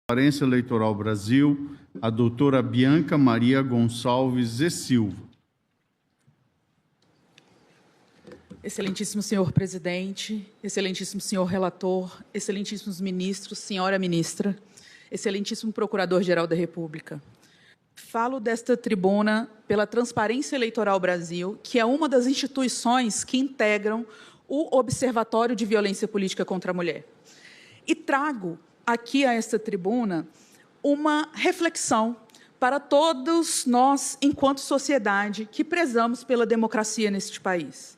Transparência Eleitoral Brasil, a doutora Bianca Maria Gonçalves e Silva. Excelentíssimo senhor presidente, excelentíssimo senhor relator, excelentíssimos ministros, senhora ministra, excelentíssimo procurador-geral da República. Falo desta tribuna pela Transparência Eleitoral Brasil, que é uma das instituições que integram o Observatório de Violência Política contra a Mulher. E trago aqui a esta tribuna uma reflexão para todos nós, enquanto sociedade, que prezamos pela democracia neste país.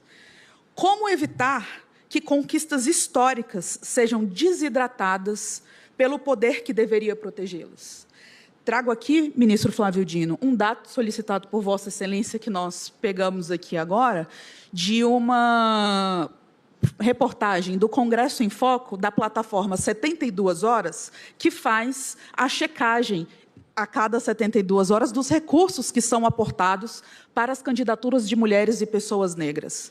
Como evitar que conquistas históricas sejam desidratadas pelo poder que deveria protegê-las? Trago aqui, ministro Flávio Dino, um dado solicitado por Vossa Excelência, que nós pegamos aqui agora, de uma reportagem do Congresso em Foco, da plataforma 72 Horas, que faz a checagem a cada 72 horas dos recursos que são aportados para as candidaturas de mulheres e pessoas negras.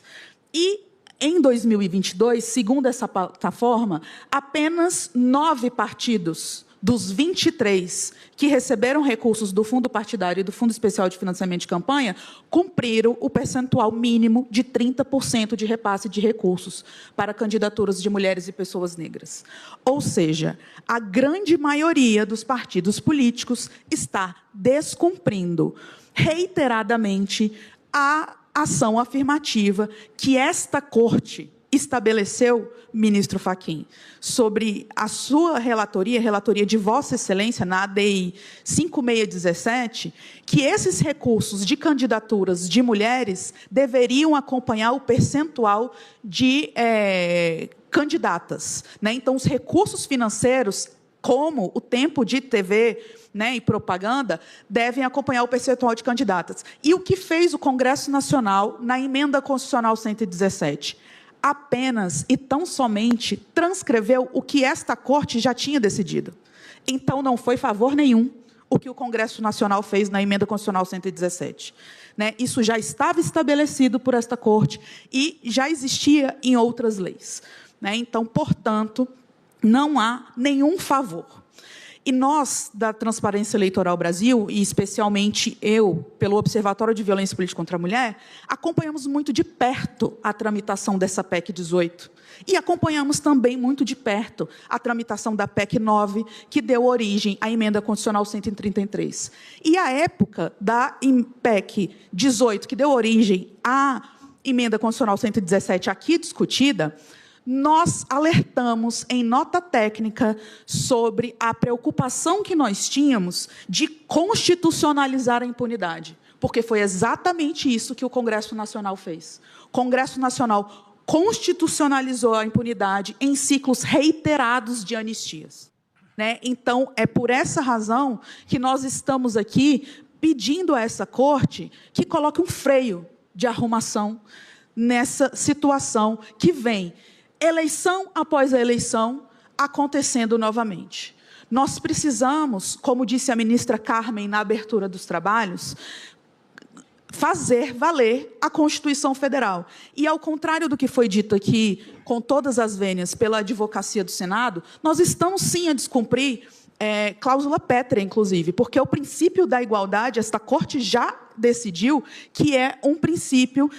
E, em 2022, segundo essa plataforma, apenas 9 partidos dos 23 que receberam recursos do Fundo Partidário e do Fundo Especial de Financiamento de Campanha cumpriram o percentual mínimo de 30% de repasse de recursos para candidaturas de mulheres e pessoas negras. Ou seja, a grande maioria dos partidos políticos está descumprindo reiteradamente a ação afirmativa que esta Corte estabeleceu, ministro Fachin, sobre a sua relatoria de Vossa Excelência, na ADI 5617, que esses recursos de candidaturas de mulheres deveriam acompanhar o percentual de candidatas, né? Então, os recursos financeiros, como o tempo de TV, né, e propaganda, devem acompanhar o percentual de candidatas. E o que fez o Congresso Nacional na Emenda Constitucional 117? Apenas e tão somente transcreveu o que esta Corte já tinha decidido. Então, não foi favor nenhum o que o Congresso Nacional fez na Emenda Constitucional 117. Né? Isso já estava estabelecido por esta Corte e já existia em outras leis. Né? Então, portanto, não há nenhum favor. E nós, da Transparência Eleitoral Brasil, e especialmente eu, pelo Observatório de Violência Política contra a Mulher, acompanhamos muito de perto a tramitação dessa PEC 18. E acompanhamos também muito de perto a tramitação da PEC 9, que deu origem à Emenda Constitucional 133. E a época da PEC 18, que deu origem à Emenda Constitucional 117, aqui discutida, nós alertamos em nota técnica sobre a preocupação que nós tínhamos de constitucionalizar a impunidade, porque foi exatamente isso que o Congresso Nacional fez. O Congresso Nacional constitucionalizou a impunidade em ciclos reiterados de anistias. Né? Então, é por essa razão que nós estamos aqui pedindo a essa Corte que coloque um freio de arrumação nessa situação que vem eleição após a eleição, acontecendo novamente. Nós precisamos, como disse a ministra Carmen na abertura dos trabalhos, fazer valer a Constituição Federal. E, ao contrário do que foi dito aqui, com todas as vênias, pela advocacia do Senado, nós estamos, sim, a descumprir cláusula pétrea, inclusive, porque o princípio da igualdade, esta Corte já decidiu que é um princípio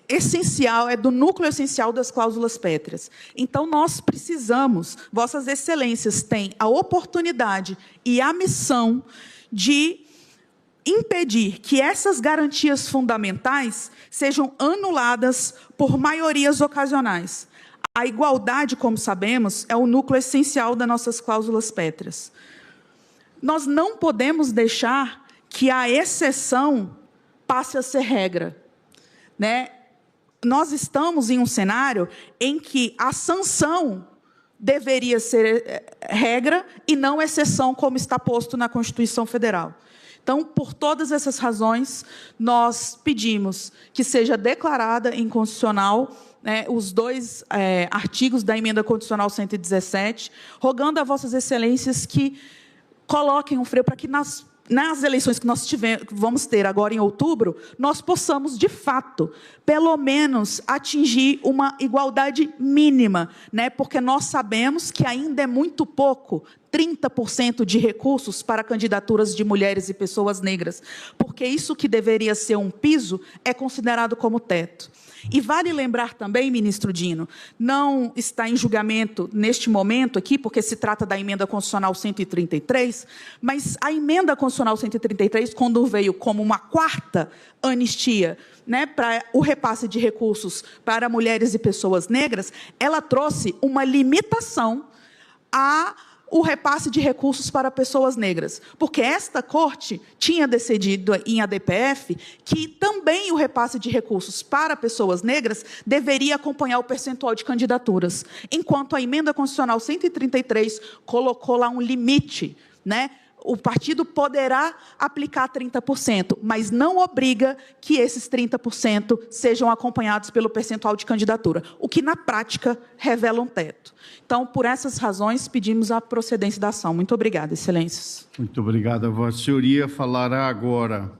essencial, é do núcleo essencial das cláusulas pétreas. Então, nós precisamos, Vossas Excelências têm a oportunidade e a missão de impedir que essas garantias fundamentais sejam anuladas por maiorias ocasionais. A igualdade, como sabemos, é o núcleo essencial das nossas cláusulas pétreas. Nós não podemos deixar que a exceção passe a ser regra. Né? Nós estamos em um cenário em que a sanção deveria ser regra e não exceção, como está posto na Constituição Federal. Então, por todas essas razões, nós pedimos que seja declarada inconstitucional os dois artigos da Emenda Constitucional 117, rogando a Vossas Excelências que coloquem um freio para que nas eleições que nós vamos ter agora em outubro, nós possamos, de fato, pelo menos atingir uma igualdade mínima, né? Porque nós sabemos que ainda é muito pouco 30% de recursos para candidaturas de mulheres e pessoas negras, porque isso que deveria ser um piso é considerado como teto. E vale lembrar também, ministro Dino, não está em julgamento neste momento aqui, porque se trata da emenda constitucional 133, mas a emenda constitucional 133, quando veio como uma quarta anistia, né, para o repasse de recursos para mulheres e pessoas negras, ela trouxe uma limitação o repasse de recursos para pessoas negras, porque esta corte tinha decidido em ADPF que também o repasse de recursos para pessoas negras deveria acompanhar o percentual de candidaturas, enquanto a emenda constitucional 133 colocou lá um limite, né? O partido poderá aplicar 30%, mas não obriga que esses 30% sejam acompanhados pelo percentual de candidatura, o que, na prática, revela um teto. Então, por essas razões, pedimos a procedência da ação. Muito obrigada, excelências. Muito obrigado. A Vossa Senhoria falará agora.